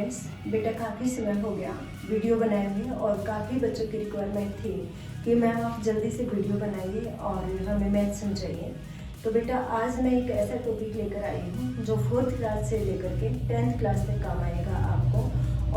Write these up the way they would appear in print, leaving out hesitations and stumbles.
Friends, बेटा काफ़ी समय हो गया वीडियो बनाए हुए और काफ़ी बच्चों की रिक्वायरमेंट थी कि मैम आप जल्दी से वीडियो बनाइए और हमें मैथ समझाइए। तो बेटा आज मैं एक ऐसा टॉपिक लेकर आई हूँ जो 4th क्लास से लेकर के 10th क्लास तक काम आएगा आपको।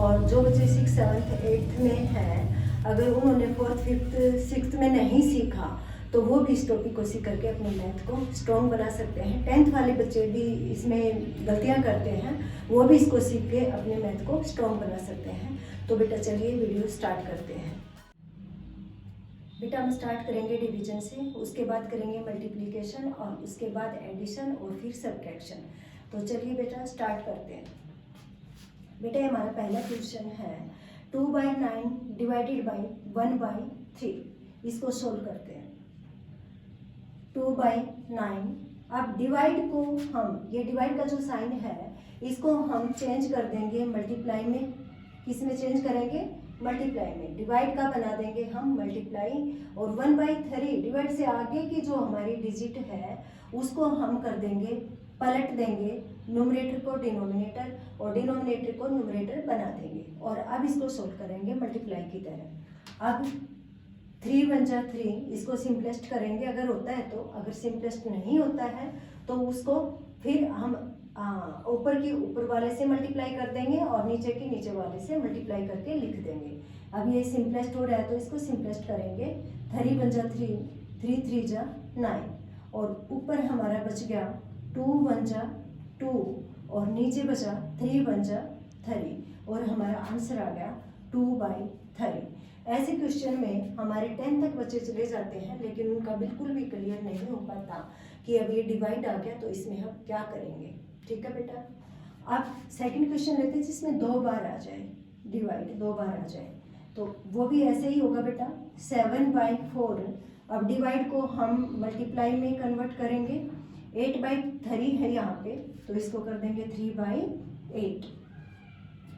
और जो बच्चे 6th 7th 8th में हैं, अगर उन्होंने 4th 5th 6th में नहीं सीखा तो वो भी इस टॉपिक को सीख करके अपने मैथ को स्ट्रॉन्ग बना सकते हैं। 10th वाले बच्चे भी इसमें गलतियां करते हैं, वो भी इसको सीख के अपने मैथ को स्ट्रॉन्ग बना सकते हैं। तो बेटा चलिए वीडियो स्टार्ट करते हैं। बेटा हम स्टार्ट करेंगे डिवीजन से, उसके बाद करेंगे मल्टीप्लिकेशन और उसके बाद एडिशन और फिर सब्ट्रैक्शन। तो चलिए बेटा स्टार्ट करते हैं। बेटा हमारा पहला क्वेश्चन है 2/9 डिवाइडेड बाई 1/3। इसको सोल्व करते हैं। 2/9। अब डिवाइड को हम, ये डिवाइड का जो साइन है इसको हम चेंज कर देंगे मल्टीप्लाई में। किस में चेंज करेंगे? मल्टीप्लाई में। डिवाइड का बना देंगे हम मल्टीप्लाई और 1/3 डिवाइड से आगे की जो हमारी डिजिट है उसको हम कर देंगे, पलट देंगे न्यूमरेटर को डिनोमिनेटर और डिनोमिनेटर को न्यूमरेटर बना देंगे। और अब इसको सोल्व करेंगे मल्टीप्लाई की तरह। अब 3 1 जा 3, इसको सिंपलेस्ट करेंगे अगर होता है तो, अगर सिंपलेस्ट नहीं होता है तो उसको फिर हम ऊपर की ऊपर वाले से मल्टीप्लाई कर देंगे और नीचे की नीचे वाले से मल्टीप्लाई करके लिख देंगे। अब ये सिंपलेस्ट हो रहा है तो इसको सिंपलेस्ट करेंगे। 3 1 जा 3, 3 3 जा 9 और ऊपर हमारा बच गया 2 1 जा 2 और नीचे बचा 3 1 जा 3 और हमारा आंसर आ गया 2/3। ऐसे क्वेश्चन में हमारे 10 तक बच्चे चले जाते हैं लेकिन उनका बिल्कुल भी क्लियर नहीं हो पाता कि अब ये डिवाइड आ गया तो इसमें हम क्या करेंगे। ठीक है बेटा। अब सेकंड क्वेश्चन लेते हैं जिसमें 2 बार आ जाए, डिवाइड 2 बार आ जाए, तो वो भी ऐसे ही होगा बेटा 7/4। अब डिवाइड को हम मल्टीप्लाई में कन्वर्ट करेंगे। 8/3 है यहाँ पे तो इसको कर देंगे 3/8।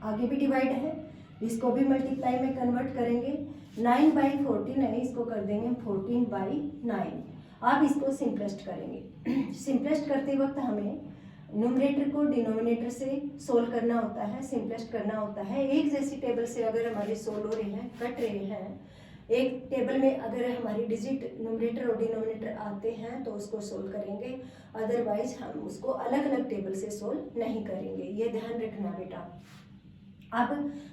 आगे भी डिवाइड है, इसको भी मल्टीप्लाई में कन्वर्ट करेंगे। 9/14 है, इसको कर देंगे 14/9। अब इसको सिंपलेस्ट करेंगे। सिंपलेस्ट करते वक्त हमें न्यूमरेटर को डिनोमिनेटर से सोल्व करना होता है, सिंपलेस्ट करना होता है। एक जैसी टेबल से अगर हमारे सोल्व हो रहे हैं, कट रहे हैं, एक टेबल में अगर हमारी डिजिट न्यूमरेटर और डिनोमिनेटर आते हैं तो उसको सोल्व करेंगे, अदरवाइज हम उसको अलग अलग टेबल से सोल्व नहीं करेंगे। ये ध्यान रखना बेटा। अब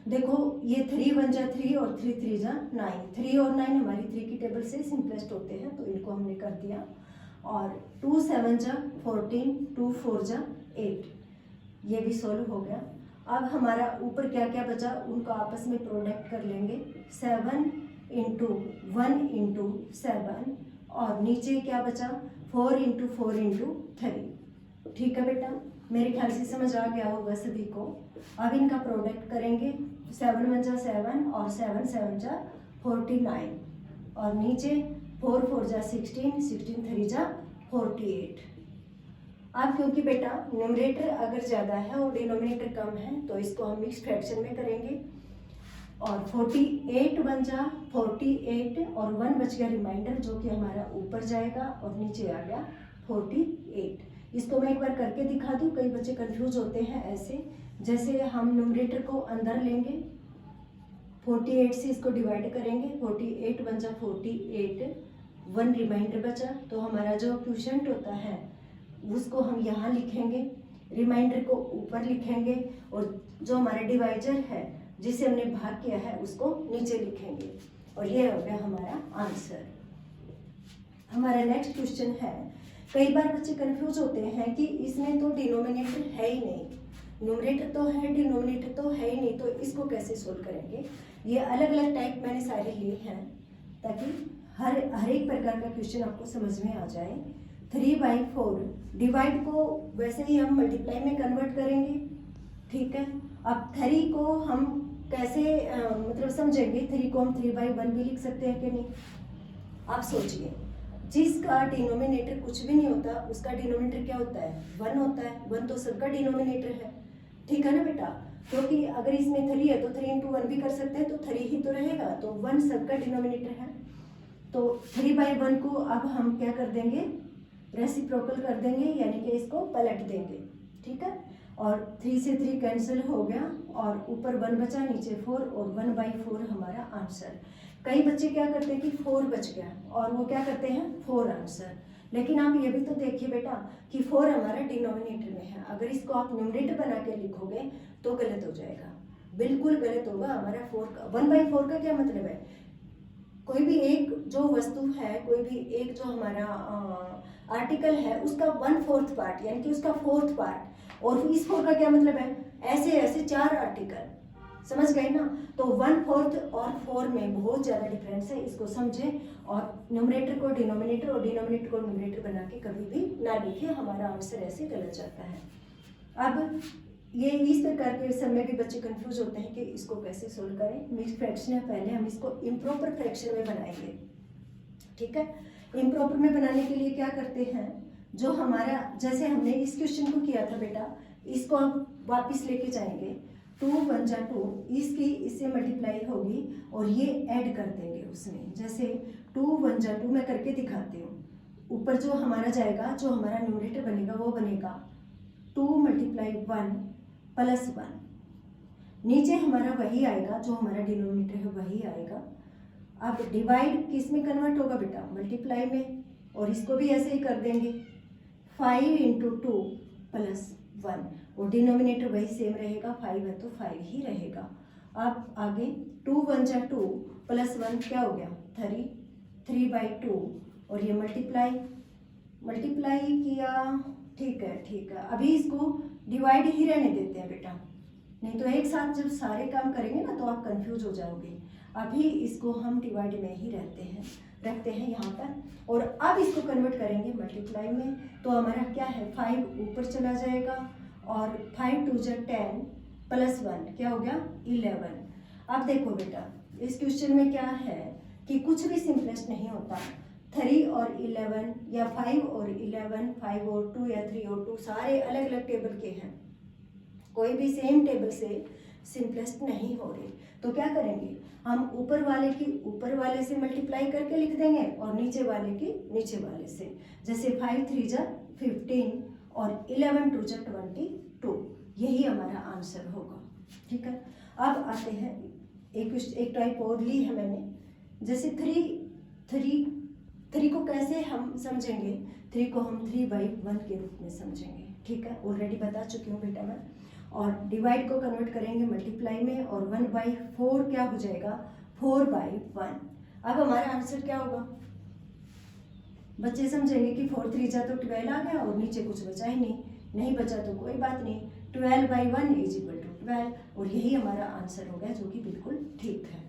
देखो ये 3 1 जा 3 और 3 3 जा 9, 3 और 9 हमारी 3 की टेबल से सिंपलेस्ट होते हैं तो इनको हमने कर दिया। और 2 7 जा 14, 2 4 जा 8, ये भी सोल्व हो गया। अब हमारा ऊपर क्या क्या बचा उनको आपस में प्रोडक्ट कर लेंगे। 7 × 1 × 7 और नीचे क्या बचा 4 × 4 × 3। ठीक है बेटा, मेरे ख्याल से समझ आ गया होगा सभी को। अब इनका प्रोडक्ट करेंगे। 7 1 जा 7 और 7 7 जा 49 और नीचे 4 4 जा 16, 16 3 जा 48। अब क्योंकि बेटा न्यूमरेटर अगर ज़्यादा है और डिनोमिनेटर कम है तो इसको हम मिक्स फ्रैक्शन में करेंगे। और 48 1 जा 48 और 1 बच गया रिमाइंडर जो कि हमारा ऊपर जाएगा और नीचे आ गया 48। इसको मैं एक बार करके दिखा दूं, कई बच्चे कंफ्यूज होते हैं ऐसे। जैसे हम न्यूमरेटर को अंदर लेंगे, 48 से इसको डिवाइड करेंगे। 48 1 जा 48, 1 रिमाइंडर बचा तो हमारा जो क्वोशिएंट होता है उसको हम यहाँ लिखेंगे, रिमाइंडर को ऊपर लिखेंगे और जो हमारा डिवाइजर है जिसे हमने भाग किया है उसको नीचे लिखेंगे और ये हो गया हमारा आंसर। हमारा नेक्स्ट क्वेश्चन है, कई बार बच्चे कंफ्यूज होते हैं कि इसमें तो डिनोमिनेटर है ही नहीं, न्यूमरेटर तो है डिनोमिनेटर तो है ही नहीं, तो इसको कैसे सोल्व करेंगे। ये अलग अलग टाइप मैंने सारे लिए हैं ताकि हर एक प्रकार का क्वेश्चन आपको समझ में आ जाए। 3/4 डिवाइड को वैसे ही हम मल्टीप्लाई में कन्वर्ट करेंगे। ठीक है। अब 3 को हम कैसे मतलब समझेंगे। 3 को हम 3/1 भी लिख सकते हैं कि नहीं। आप सोचिए, जिसका डिनोमिनेटर कुछ भी नहीं होता उसका डिनोमिनेटर क्या होता है 1 होता है। 1 तो सबका डिनोमिनेटर है, ठीक है ना बेटा। क्योंकि अगर इसमें 3 है तो 3 × 1 भी कर सकते हैं तो 3 ही तो रहेगा, तो 1 सबका डिनोमिनेटर है। तो 3/1 को अब हम क्या कर देंगे, रेसिप्रोकल कर देंगे, यानी कि इसको पलट देंगे। ठीक है। और 3 से 3 कैंसिल हो गया और ऊपर 1 बचा, नीचे 4 और 1/4 हमारा आंसर। कई बच्चे क्या करते हैं कि 4 बच गया और वो क्या करते हैं 4 आंसर। लेकिन आप ये भी तो देखिए बेटा कि 4 हमारा डिनोमिनेटर में है, अगर इसको आप न्यूमरेटर बना के लिखोगे तो गलत हो जाएगा, बिल्कुल गलत होगा। हमारा 4 का 1/4 का क्या मतलब है, कोई भी एक जो वस्तु है, कोई भी एक जो हमारा आर्टिकल है उसका 1/4 पार्ट यानी कि उसका 4th पार्ट, और इस 4 का क्या मतलब है, ऐसे ऐसे 4 आर्टिकल, समझ गए ना। तो 1/4 और 4 में बहुत ज़्यादा डिफरेंस है, इसको समझें और न्यूमरेटर को डिनोमिनेटर और डिनोमिनेटर को न्यूमरेटर बना के कभी भी ना लिखिए, हमारा आंसर ऐसे गलत जाता है। अब ये इस प्रकार के सब में भी बच्चे कंफ्यूज होते हैं कि इसको कैसे सोल्व करें। मिक्स फ्रैक्शन है, पहले हम इसको इम्प्रॉपर फ्रैक्शन में बनाएंगे, ठीक है। इम्प्रॉपर में बनाने के लिए क्या करते हैं, जो हमारा जैसे हमने इस क्वेश्चन को किया था बेटा, इसको हम वापस लेके जाएंगे। 2 1 जा 2, इसकी इससे मल्टीप्लाई होगी और ये ऐड कर देंगे उसमें। जैसे 2 1 जा 2 मैं करके दिखाती हूँ। ऊपर जो हमारा जाएगा, जो हमारा न्यूमरेटर बनेगा वो बनेगा 2 × 1 + 1। नीचे हमारा वही आएगा, जो हमारा डिनोमिनेटर है वही आएगा। अब डिवाइड किस में कन्वर्ट होगा बेटा, मल्टीप्लाई में, और इसको भी ऐसे ही कर देंगे 5 × 2 + 1, और डिनोमिनेटर वही सेम रहेगा, 5 है तो 5 ही रहेगा। अब आगे 2 1 जा 2 + 1 क्या हो गया 3, 3/2, और ये मल्टीप्लाई किया, ठीक है। अभी इसको डिवाइड ही रहने देते हैं बेटा, नहीं तो एक साथ जब सारे काम करेंगे ना तो आप कंफ्यूज हो जाओगे। अभी इसको हम डिवाइड में ही रखते हैं यहाँ पर, और अब इसको कन्वर्ट करेंगे मल्टीप्लाई में। तो हमारा क्या है 5 ऊपर चला जाएगा और 5 2 जा 10 + 1 क्या हो गया 11। अब देखो बेटा इस क्वेश्चन में क्या है कि कुछ भी सिंपलेस्ट नहीं होता। 3 और 11 या 5 और 11, 5 और 2 या 3 और 2 सारे अलग अलग टेबल के हैं, कोई भी सेम टेबल से सिंपलेस्ट नहीं हो रही। तो क्या करेंगे हम ऊपर वाले की ऊपर वाले से मल्टीप्लाई करके लिख देंगे और नीचे वाले की नीचे वाले से। जैसे 5 3 जा 15 और 11 2 जा 22, यही हमारा आंसर होगा, ठीक है। अब आते हैं एक टाइप और ली है मैंने, जैसे 3 को कैसे हम समझेंगे, 3 को हम 3/1 के रूप में समझेंगे, ठीक है, ऑलरेडी बता चुकी हूँ बेटा मैं। और डिवाइड को कन्वर्ट करेंगे मल्टीप्लाई में, और 1/4 क्या हो जाएगा 4/1। अब हमारा आंसर क्या होगा, बच्चे समझेंगे कि 4 3 जा तो 12 आ गया और नीचे कुछ बचा ही नहीं बचा तो कोई बात नहीं, 12/1 = 12, और यही हमारा आंसर हो गया, जो कि बिल्कुल ठीक है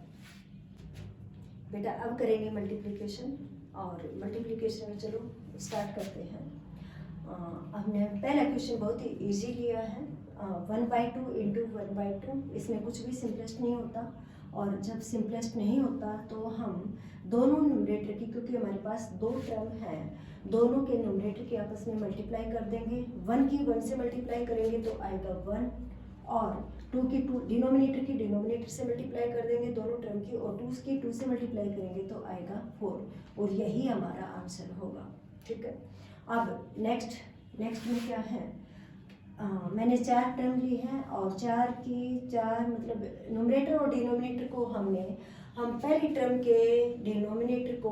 बेटा। अब करेंगे मल्टीप्लिकेशन, और मल्टीप्लिकेशन में चलो स्टार्ट करते हैं। हमने पहला क्वेश्चन बहुत ही इजी लिया है, 1/2 × 1/2, इसमें कुछ भी सिंपलेस्ट नहीं होता, और जब सिंपलेस्ट नहीं होता तो हम दोनों न्यूमरेटर की, क्योंकि हमारे पास 2 टर्म हैं, दोनों के न्यूमरेटर की आपस में मल्टीप्लाई कर देंगे। 1 की 1 से मल्टीप्लाई करेंगे तो आएगा 1, और 2 की 2 डिनोमिनेटर की डिनोमिनेटर से मल्टीप्लाई कर देंगे दोनों टर्म की, और 2 की 2 से मल्टीप्लाई करेंगे तो आएगा 4, और यही हमारा आंसर होगा, ठीक है। अब नेक्स्ट में क्या है, मैंने 4 टर्म ली हैं, और 4 मतलब न्यूमरेटर और डिनोमिनेटर को हम पहली टर्म के डिनोमिनेटर को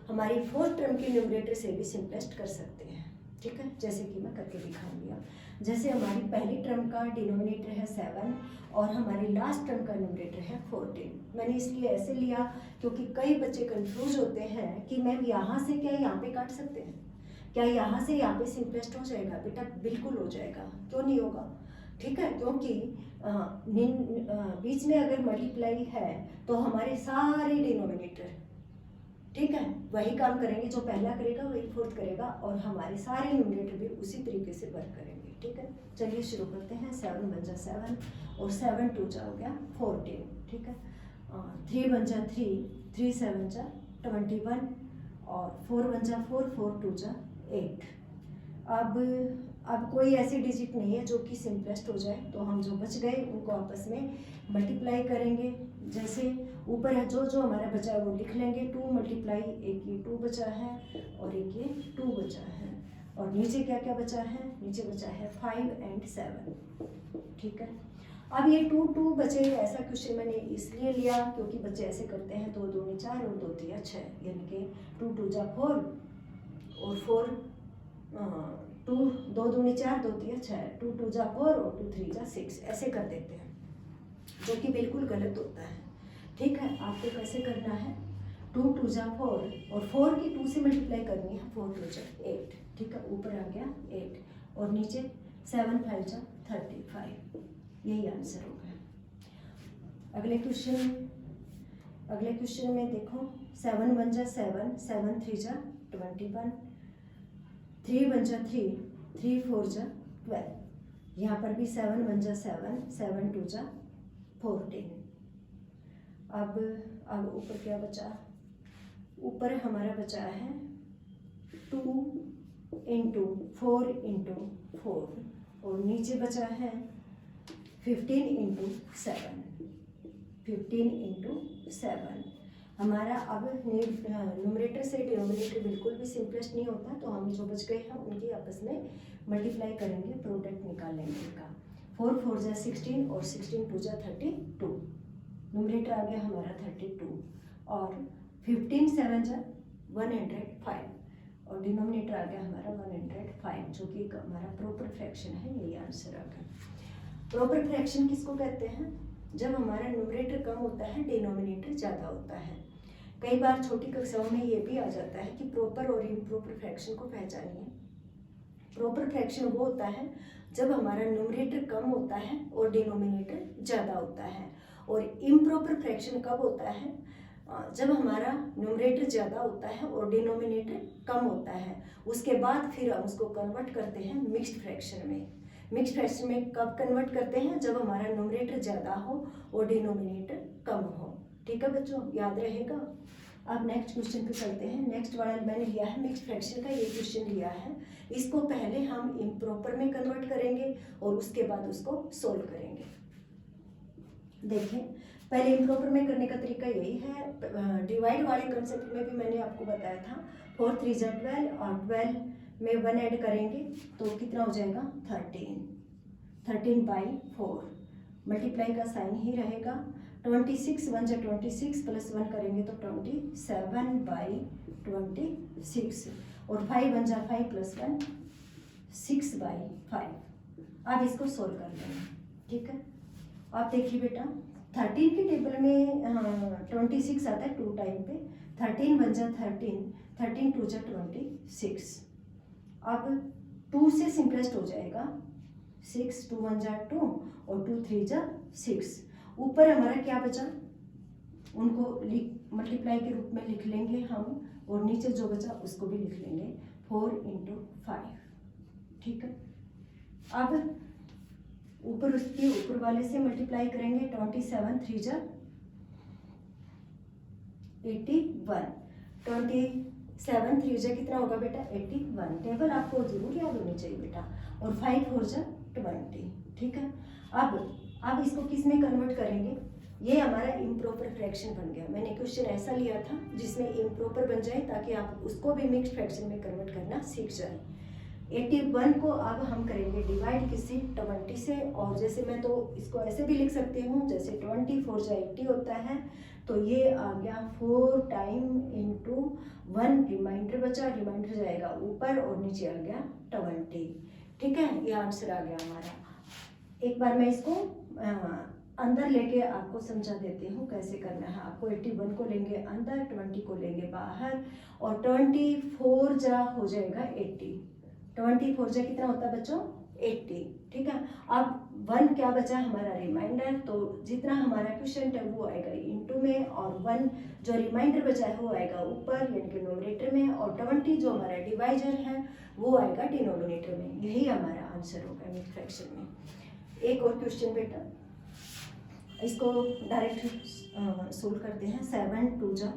हमारी 4th टर्म के न्यूमरेटर से भी सिंपलेस्ट कर सकते हैं, ठीक है, जैसे कि मैं करके दिखाऊंगी। अब जैसे हमारी पहली टर्म का डिनोमिनेटर है 7 और हमारी लास्ट टर्म का न्यूमरेटर है 14। मैंने इसलिए ऐसे लिया क्योंकि कई बच्चे कंफ्यूज होते हैं कि मैम यहाँ से क्या यहाँ पे काट सकते हैं, क्या यहाँ से यहाँ पे सिंपलेस्ट हो जाएगा, बेटा बिल्कुल हो जाएगा, क्यों नहीं होगा, ठीक है। क्योंकि बीच में अगर मल्टीप्लाई है तो हमारे सारे डिनोमिनेटर, ठीक है, वही काम करेंगे, जो पहला करेगा वही 4th करेगा, और हमारे सारे न्यूमरेटर भी उसी तरीके से वर्क करेंगे, ठीक है। चलिए शुरू करते हैं। 7 1 जा 7 और 7 2 जा हो गया 14, ठीक है। 3 1 जा 3, 3 7 जा 21, और 4 1 जा 4, 4 2 जा 8। अब कोई ऐसी डिजिट नहीं है जो कि सिंपलेस्ट हो जाए, तो हम जो बच गए उनको आपस में मल्टीप्लाई करेंगे। जैसे ऊपर है जो हमारा बचा है वो लिख लेंगे, 2 मल्टीप्लाई, एक ये 2 बचा है और एक ये 2 बचा है, और नीचे क्या क्या बचा है, नीचे बचा है 5 और 7, ठीक है। अब ये 2 2 बचे, ऐसा क्वेश्चन मैंने इसलिए लिया क्योंकि बच्चे ऐसे करते हैं 2 2 4 और 2 3 6, यानी कि 2 2 जा 4 और 4 2 2 2 4 2 3 6, 2 2 जा 4 और 2 3 जा 6, ऐसे कर देते हैं, जो कि बिल्कुल गलत होता है। ठीक है, आपको कैसे करना है, 2 2 जा 4 और 4 की 2 से मल्टीप्लाई करनी है, 4 2 जा 8, ठीक है, ऊपर आ गया 8 और नीचे 7 5 जा 35, यही आंसर हो गया। अगले क्वेश्चन में देखो, 7 1 जा 7, 7 3 जा 21, 3 1 जा 3, 3 4 जा 12, यहाँ पर भी 7 1 जा 7, 7 2 जा 14। अब ऊपर क्या बचा, ऊपर हमारा बचा है 2 इंटू 4 इंटू 4 और नीचे बचा है 15 इंटू 7, 15 इंटू 7। हमारा अब न्यूमरेटर से डिनोमिनेटर बिल्कुल भी सिंपलेस्ट नहीं होता, तो हम जो बच गए हैं उनकी आपस में मल्टीप्लाई करेंगे, प्रोडक्ट निकालेंगे इनका। 4 4 जा 16 और 16 2 जा 32, न्यूमरेटर आ गया हमारा 32 और 15 7 जा 105 और डिनोमिनेटर आ गया हमारा 105, जो कि हमारा प्रॉपर फ्रैक्शन है, यही आंसर आ गया। प्रॉपर फ्रैक्शन किसको कहते हैं, जब हमारा न्यूमरेटर कम होता है डिनोमिनेटर ज़्यादा होता है। कई बार छोटी कक्षाओं में ये भी आ जाता है कि प्रॉपर और इम्प्रॉपर फ्रैक्शन को पहचानिए। प्रॉपर फ्रैक्शन वो होता है जब हमारा न्यूमरेटर कम होता है और डिनोमिनेटर ज़्यादा होता है, और इम्प्रॉपर फ्रैक्शन कब होता है, जब हमारा न्यूमरेटर ज़्यादा होता है और डिनोमिनेटर कम होता है। उसके बाद फिर हम उसको कन्वर्ट करते हैं मिक्स्ड फ्रैक्शन में। मिक्स्ड फ्रैक्शन में कब कन्वर्ट करते हैं, जब हमारा न्यूमरेटर ज़्यादा हो और डिनोमिनेटर कम हो। ठीक है बच्चों, याद रहेगा। अब नेक्स्ट क्वेश्चन पे चलते हैं। नेक्स्ट वाला मैंने लिया है मिक्स्ड फ्रैक्शन का, ये क्वेश्चन लिया है। इसको पहले हम इम्प्रॉपर में कन्वर्ट करेंगे और उसके बाद उसको सोल्व करेंगे। देखें, पहले इम्प्रॉपर में करने का तरीका यही है। डिवाइड वाले कंसेप्ट में भी मैंने आपको बताया था, 4 3 जा 12 और 12 में 1 ऐड करेंगे तो कितना हो जाएगा 13, 13/4, मल्टीप्लाई का साइन ही रहेगा। 26 1 जा 26 प्लस 1 करेंगे तो 27/26 और 5 1 जा 5 प्लस 1 6/5। अब इसको सोल्व कर लेंगे। ठीक है, आप देखिए बेटा, 13 की टेबल में 26 आता है 2 टाइम पे, 13 1 जा 13, 13 2 जा 26। अब 2 से सिंपलेस्ट हो जाएगा 6, 2 1 जा 2 और 2 3 जा 6। ऊपर हमारा क्या बचा, उनको मल्टीप्लाई के रूप में लिख लेंगे हम, और नीचे जो बचा उसको भी लिख लेंगे 4 × 5। ठीक है, अब ऊपर उसके ऊपर वाले से मल्टीप्लाई करेंगे, 27 3 जा 81, 27 3 जा कितना होगा बेटा 81। टेबल आपको जरूर याद होनी चाहिए बेटा। और 5 4 जा 20। ठीक है, अब इसको किस में कन्वर्ट करेंगे, ये हमारा इम्प्रॉपर फ्रैक्शन बन गया। मैंने क्वेश्चन ऐसा लिया था जिसमें इम्प्रॉपर बन जाए ताकि आप उसको भी मिक्स्ड फ्रैक्शन में कन्वर्ट करना सीख जाए। 81 को अब हम करेंगे डिवाइड किसी 20 से, और जैसे मैं तो इसको ऐसे भी लिख सकती हूँ, जैसे 20 4 जा 80 होता है, तो ये आ गया 4 टाइम इंटू 1, रिमाइंडर बचा, रिमाइंडर जाएगा ऊपर और नीचे आ गया 20। ठीक है, ये आंसर आ गया हमारा। एक बार मैं इसको अंदर लेके आपको समझा देती हूँ कैसे करना है। आपको 81 को लेंगे अंदर, 20 को लेंगे बाहर, और 24 जा हो जाएगा 80। 24 जा कितना होता है बच्चों 80। ठीक है, अब 1 क्या बचा हमारा रिमाइंडर, तो जितना हमारा क्वेश्चन है वो आएगा इंटू में, और 1 जो रिमाइंडर बचा है वो आएगा ऊपर यानी कि नोमिनेटर में, और 20 जो हमारा डिवाइजर है वो आएगा डिनोमिनेटर में। यही हमारा आंसर होगा मिक्स्ड फ्रैक्शन में। एक और क्वेश्चन बेटा, इसको डायरेक्ट सोल्व करते हैं। 7 2 जा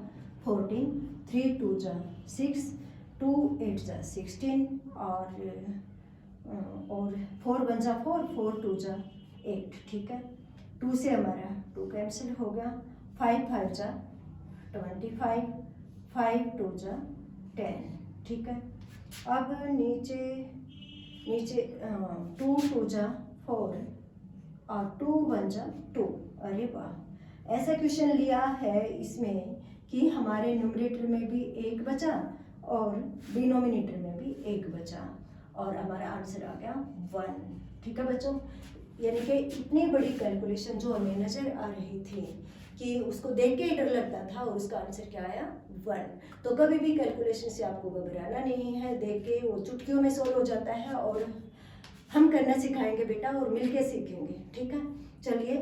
14, 3 2 जा 6, 2 8 जा 16 और 4 1 जा 4, 4 2 जा 8। ठीक है, 2 से हमारा 2 कैंसिल हो गया, 5 5 जा 25, 5 2 जा 10। ठीक है, अब नीचे 2 2 जा 4, और 2 1 जा 2। अरे वाह, ऐसा क्वेश्चन लिया है इसमें कि हमारे न्यूमरेटर में भी 1 बचा और डिनोमिनेटर में भी 1 बचा और हमारा आंसर आ गया 1। ठीक है बच्चों, यानी कि इतनी बड़ी कैलकुलेशन जो हमें नज़र आ रही थी कि उसको देख के ही डर लगता था और उसका आंसर क्या आया 1। तो कभी भी कैलकुलेशन से आपको घबराना नहीं है, देख के वो चुटकियों में सोल्व हो जाता है और हम करना सिखाएंगे बेटा और मिलके सीखेंगे। ठीक है, चलिए।